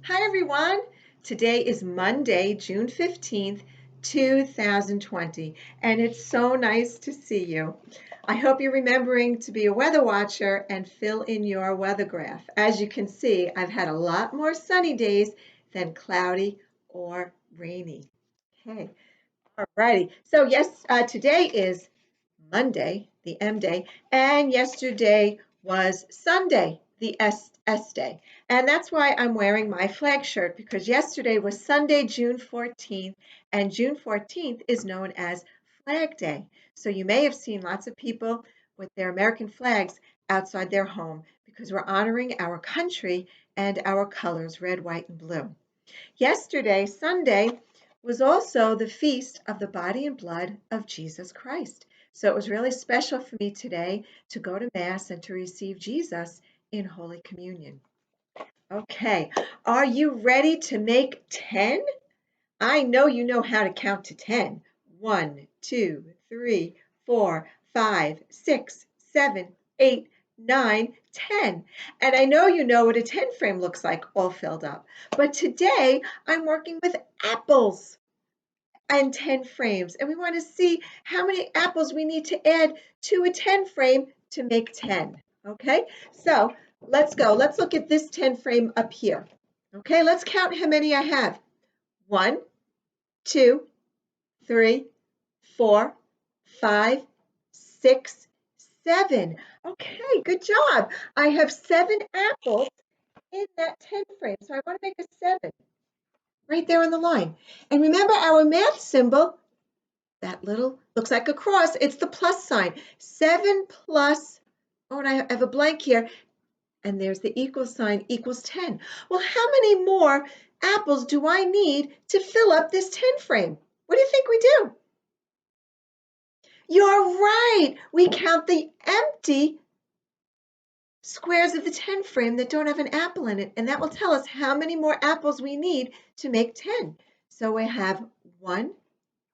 Hi everyone. Today is Monday, June 15th, 2020, and it's so nice to see you. I hope you're remembering to be a weather watcher and fill in your weather graph. As you can see, I've had a lot more sunny days than cloudy or rainy. Okay, all righty. So yes, today is Monday, the M day, and yesterday was Sunday, the S day. And that's why I'm wearing my flag shirt, because yesterday was Sunday, June 14th, and June 14th is known as Flag Day. So you may have seen lots of people with their American flags outside their home because we're honoring our country and our colors, red, white, and blue. Yesterday, Sunday, was also the feast of the body and blood of Jesus Christ. So it was really special for me today to go to Mass and to receive Jesus in Holy Communion. Okay, are you ready to make 10? I know you know how to count to 10. 1, 2, 3, 4, 5, 6, 7, 8, 9, 10. And I know you know what a 10 frame looks like, all filled up. But today I'm working with apples and 10 frames. And we want to see how many apples we need to add to a 10 frame to make 10. Okay, so let's go. Let's look at this 10 frame up here. Okay, let's count how many I have. 1, 2, 3, 4, 5, 6, 7. Okay, good job. I have 7 apples in that 10 frame. So I want to make a 7 right there on the line. And remember our math symbol, that little, looks like a cross. It's the plus sign. 7 plus, oh, and I have a blank here, and there's the equal sign, equals 10. Well, how many more apples do I need to fill up this 10 frame? What do you think we do? You're right. We count the empty squares of the 10 frame that don't have an apple in it, and that will tell us how many more apples we need to make 10. So we have 1,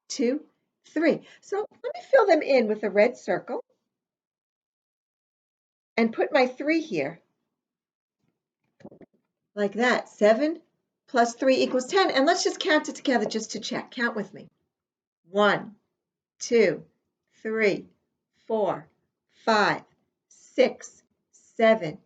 2, 3. So let me fill them in with a red circle and put my 3 here, like that. 7 plus 3 equals 10. And let's just count it together just to check. Count with me. 1, 2, 3, 4, 5, 6, 7,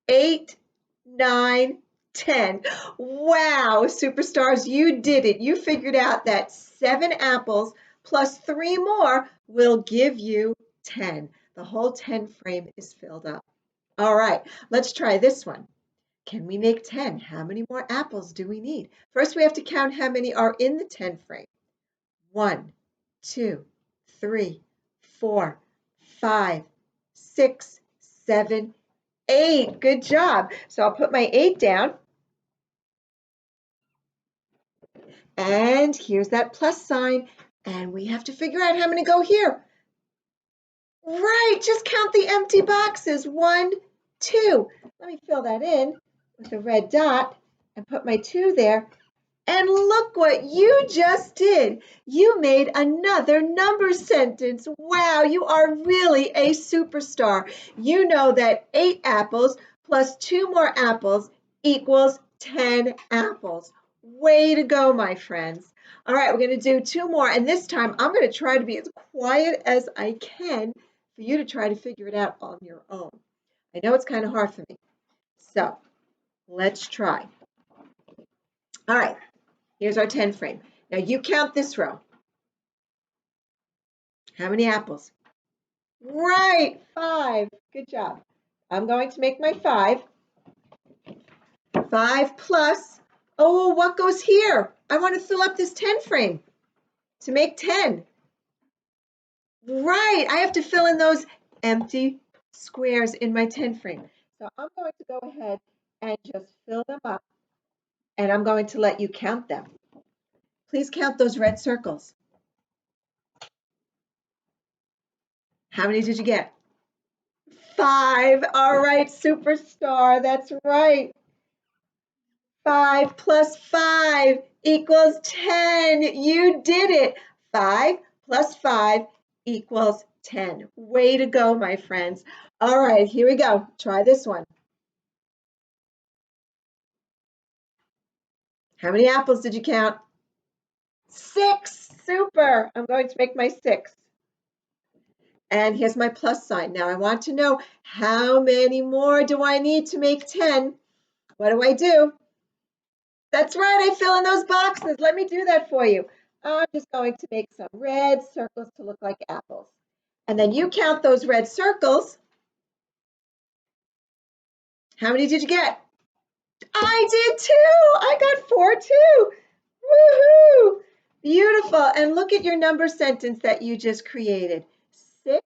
8, 9, 10. Wow, superstars, you did it. You figured out that 7 apples plus 3 more will give you 10. The whole 10 frame is filled up. All right, let's try this one. Can we make 10? How many more apples do we need? First, we have to count how many are in the 10 frame. 1, 2, 3, 4, 5, 6, 7, 8. Good job. So I'll put my 8 down. And here's that plus sign. And we have to figure out how many go here. Right, just count the empty boxes. 1, 2. Let me fill that in with a red dot and put my 2 there. And look what you just did. You made another number sentence. Wow, you are really a superstar. You know that 8 apples plus 2 more apples equals 10 apples. Way to go, my friends. All right, we're going to do 2 more, and this time I'm going to try to be as quiet as I can for you to try to figure it out on your own. I know it's kind of hard for me. So let's try. All right. Here's our 10 frame. Now you count this row. How many apples? Right, 5. Good job. I'm going to make my 5. 5 plus, oh, what goes here? I want to fill up this 10 frame to make 10. Right, I have to fill in those empty squares in my 10 frame. So I'm going to go ahead and just fill them up, and I'm going to let you count them. Please count those red circles. How many did you get? 5. All right, superstar. That's right. 5 plus 5 equals 10. You did it. 5 plus 5 equals 10. Way to go, my friends. All right, here we go. Try this one. How many apples did you count? 6. Super. I'm going to make my 6. And here's my plus sign. Now I want to know how many more do I need to make 10? What do I do? That's right, I fill in those boxes. Let me do that for you. I'm just going to make some red circles to look like apples. And then you count those red circles. How many did you get? I did too. I got 4 too. Woohoo! Beautiful. And look at your number sentence that you just created. 6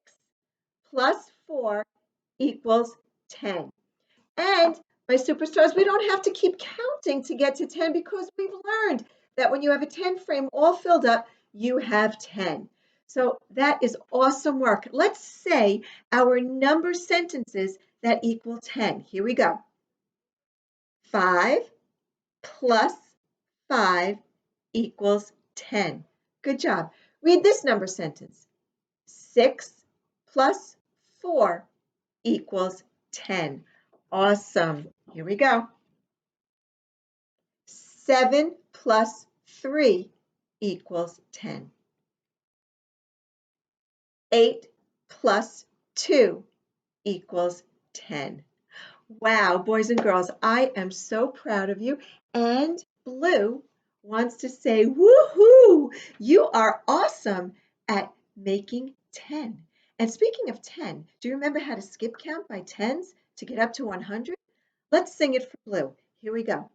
plus 4 equals 10. And my superstars, we don't have to keep counting to get to 10 because we've learned that when you have a 10 frame all filled up, you have 10. So that is awesome work. Let's say our number sentences that equal 10. Here we go. 5 plus 5 equals 10. Good job. Read this number sentence. 6 plus 4 equals 10. Awesome. Here we go. 7 plus 3 equals 10. 8 plus 2 equals 10. Wow, boys and girls, I am so proud of you. And Blue wants to say, woohoo, you are awesome at making 10. And speaking of 10, do you remember how to skip count by tens to get up to 100? Let's sing it for Blue. Here we go.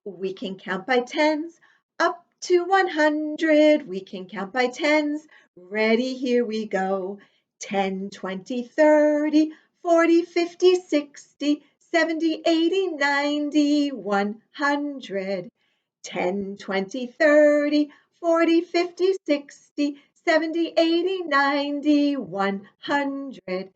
We can count by tens up to 100. We can count by tens. Ready, here we go. 10, 20, 30, 40, 50, 60, 70, 80, 90, 100. 10, 20, 30, 40, 50, 60, 70, 80, 90, 100.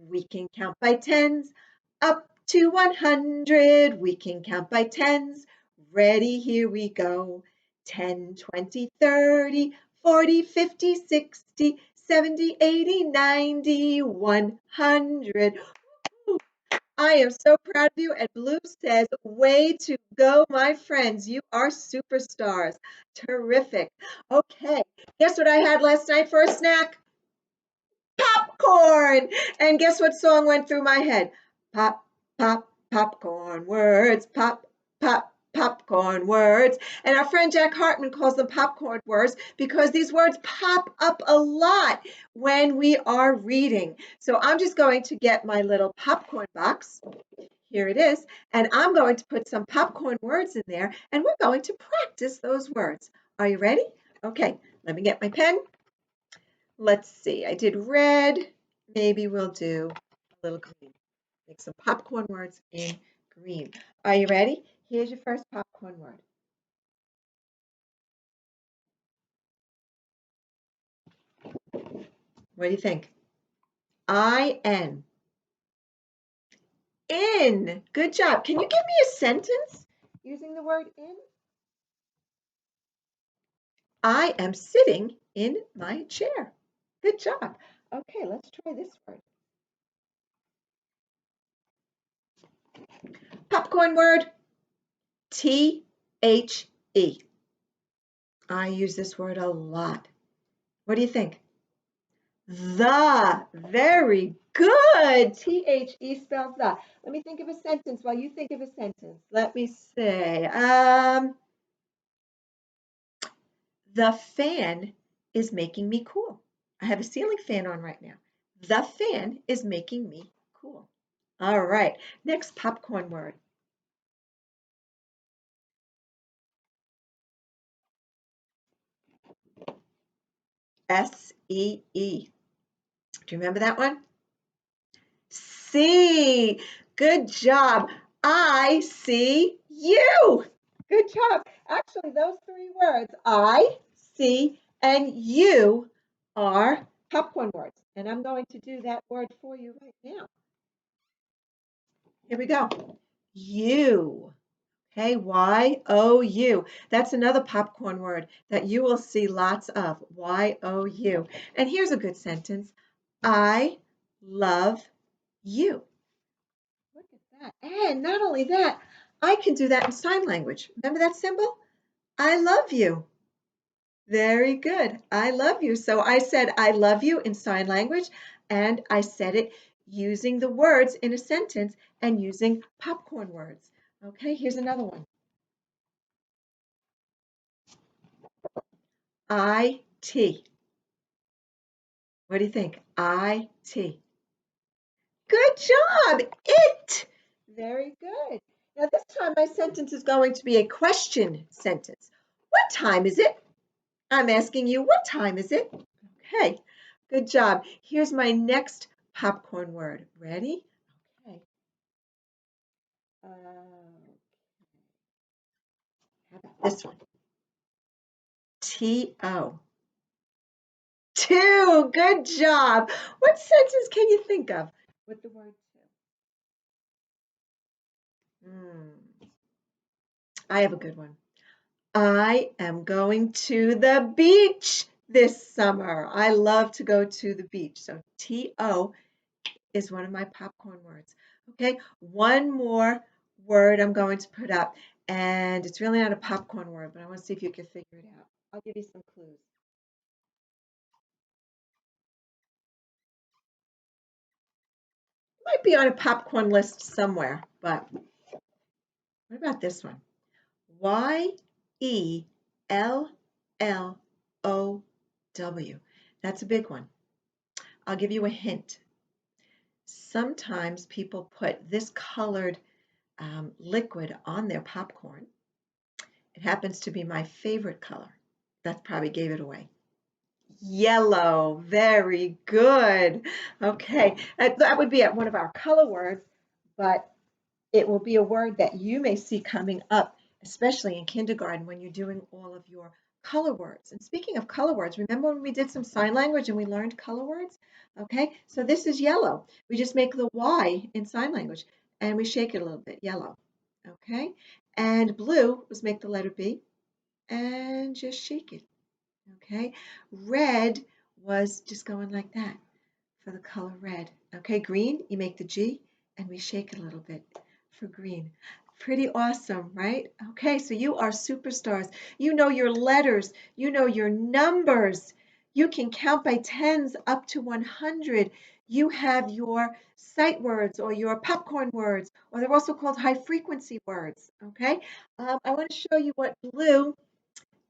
We can count by tens up to 100. We can count by tens. Ready, here we go. 10, 20, 30, 40, 50, 60, 70, 80, 90, 100. I am so proud of you. And Blue says, way to go, my friends. You are superstars. Terrific. Okay, guess what I had last night for a snack? Popcorn. And guess what song went through my head? Pop, pop, popcorn words. Pop, pop, popcorn words. And our friend Jack Hartman calls them popcorn words because these words pop up a lot when we are reading. So I'm just going to get my little popcorn box. Here it is. And I'm going to put some popcorn words in there and we're going to practice those words. Are you ready? Okay, let me get my pen. Let's see, I did red. Maybe we'll do a little green. Make some popcorn words in green. Are you ready? Here's your first popcorn word. What do you think? I-N. In. Good job. Can you give me a sentence using the word in? I am sitting in my chair. Good job. Okay, let's try this word. Popcorn word. T-H-E. I use this word a lot. What do you think? The. Very good. T-H-E spells the. Let me think of a sentence while you think of a sentence. Let me say, the fan is making me cool. I have a ceiling fan on right now. The fan is making me cool. All right, next popcorn word. S-E-E. Do you remember that one? See. Good job. I see you. Good job. Actually, those three words, I, see, and you, are popcorn words. And I'm going to do that word for you right now. Here we go. You. Okay, Y-O-U. That's another popcorn word that you will see lots of. Y-O-U. And here's a good sentence. I love you. Look at that. And not only that, I can do that in sign language. Remember that symbol? I love you. Very good. I love you. So I said I love you in sign language, and I said it using the words in a sentence and using popcorn words. Okay, here's another one. IT. What do you think? IT. Good job. It. Very good. Now this time my sentence is going to be a question sentence. What time is it? I'm asking you, what time is it? Okay, good job. Here's my next popcorn word. Ready? Okay. How about this one? T-O. Two. Good job. What sentence can you think of with the word two? I have a good one. I am going to the beach this summer. I love to go to the beach. So T-O is one of my popcorn words. Okay, one more word I'm going to put up, and it's really not a popcorn word, but I want to see if you can figure it out. I'll give you some clues. Might be on a popcorn list somewhere, but what about this one? Yelllow. That's a big one. I'll give you a hint. Sometimes people put this colored liquid on their popcorn. It happens to be my favorite color. That probably gave it away. Yellow. Very good. Okay. That would be one of our color words, but it will be a word that you may see coming up, especially in kindergarten when you're doing all of your color words. And speaking of color words, remember when we did some sign language and we learned color words? Okay, so this is yellow. We just make the Y in sign language and we shake it a little bit, yellow. Okay, and blue was make the letter B and just shake it. Okay, red was just going like that for the color red. Okay, green, you make the G and we shake it a little bit for green. Pretty awesome, right? Okay, so you are superstars. You know your letters, you know your numbers. You can count by tens up to 100. You have your sight words or your popcorn words, or they're also called high frequency words. Okay, I want to show you what blue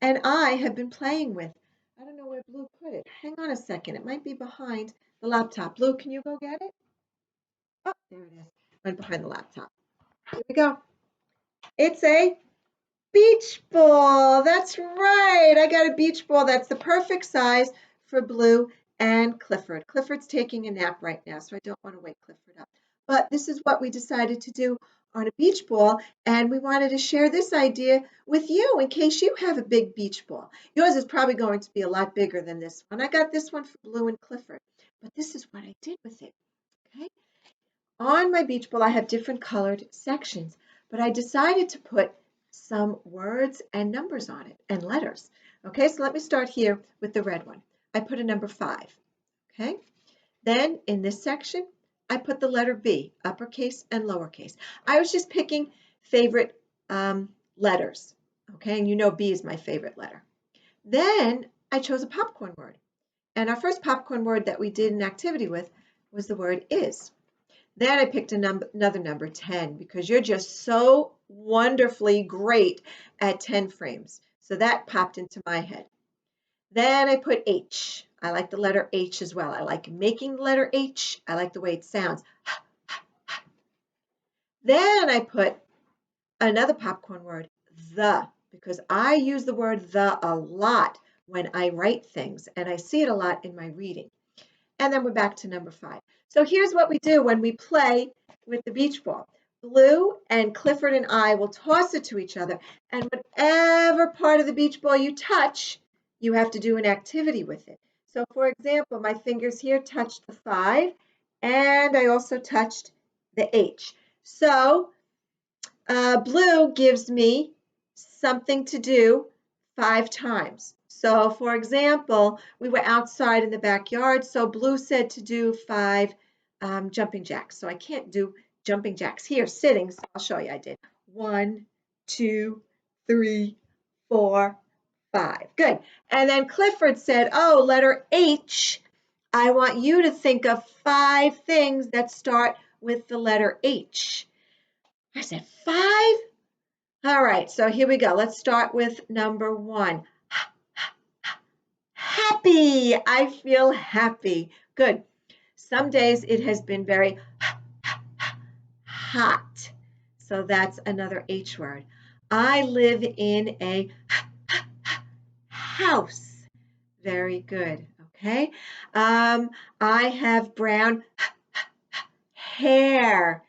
and I have been playing with. I don't know where Blue put it. Hang on a second. It might be behind the laptop. Blue, can you go get it? Oh, there it is. Went behind the laptop. Here we go. It's a beach ball. That's right. I got a beach ball that's the perfect size for Blue and Clifford. Clifford's taking a nap right now, so I don't want to wake Clifford up. But this is what we decided to do on a beach ball, and we wanted to share this idea with you in case you have a big beach ball. Yours is probably going to be a lot bigger than this one. I got this one for Blue and Clifford, but this is what I did with it. Okay. On my beach ball, I have different colored sections, but I decided to put some words and numbers on it and letters. Okay, so let me start here with the red one. I put a number 5. Okay, then in this section, I put the letter B, uppercase and lowercase. I was just picking favorite letters. Okay, and you know B is my favorite letter. Then I chose a popcorn word. And our first popcorn word that we did an activity with was the word is. Then I picked another number, 10, because you're just so wonderfully great at 10 frames. So that popped into my head. Then I put H. I like the letter H as well. I like making the letter H. I like the way it sounds. Then I put another popcorn word, the, because I use the word the a lot when I write things, and I see it a lot in my reading. And then we're back to number 5. So here's what we do when we play with the beach ball. Blue and Clifford and I will toss it to each other. And whatever part of the beach ball you touch, you have to do an activity with it. So for example, my fingers here touched the 5 and I also touched the H. So blue gives me something to do 5 times. So for example, we were outside in the backyard, so Blue said to do 5 jumping jacks. So I can't do jumping jacks here sitting, so I'll show you I did. 1, 2, 3, 4, 5. Good. And then Clifford said, oh, letter H. I want you to think of 5 things that start with the letter H. I said 5? All right, so here we go. Let's start with number 1. Happy. I feel happy. Good. Some days it has been very hot. So that's another H word. I live in a house. Very good. Okay. I have brown hair.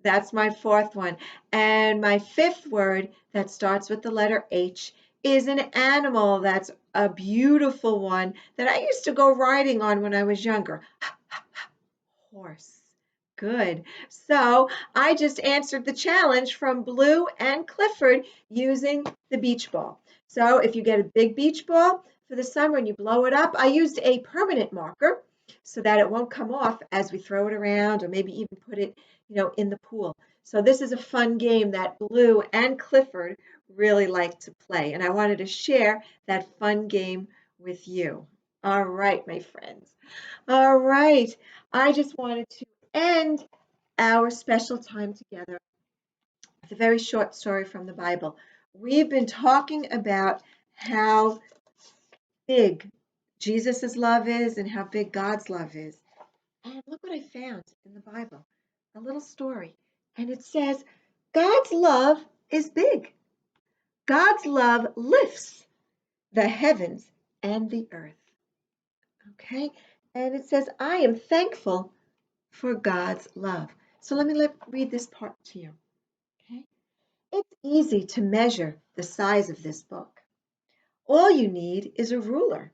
That's my 4th one. And my 5th word that starts with the letter H is an animal. That's a beautiful one that I used to go riding on when I was younger. Horse. Good. So I just answered the challenge from Blue and Clifford using the beach ball. So if you get a big beach ball for the summer and you blow it up, I used a permanent marker so that it won't come off as we throw it around or maybe even put it, in the pool. So this is a fun game that Blue and Clifford really like to play. And I wanted to share that fun game with you. All right, my friends. All right. I just wanted to end our special time together with a very short story from the Bible. We've been talking about how big Jesus' love is and how big God's love is. And look what I found in the Bible, a little story. And it says, God's love is big. God's love lifts the heavens and the earth. Okay? And it says, I am thankful for God's love. So let me read this part to you. Okay? It's easy to measure the size of this book. All you need is a ruler.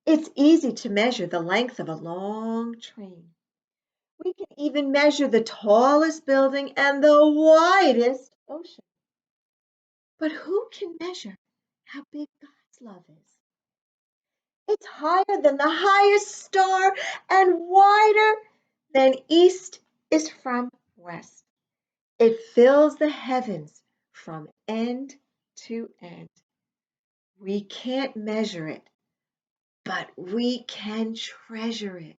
It's easy to measure the length of a long train. We can even measure the tallest building and the widest ocean. But who can measure how big God's love is? It's higher than the highest star and wider than east is from west. It fills the heavens from end to end. We can't measure it, but we can treasure it.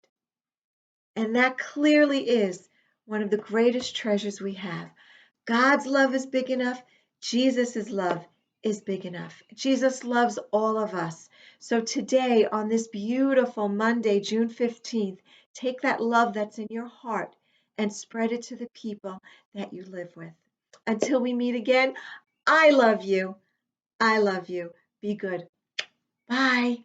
And that clearly is one of the greatest treasures we have. God's love is big enough. Jesus' love is big enough. Jesus loves all of us. So today, on this beautiful Monday, June 15th, take that love that's in your heart and spread it to the people that you live with. Until we meet again, I love you. I love you. Be good. Bye.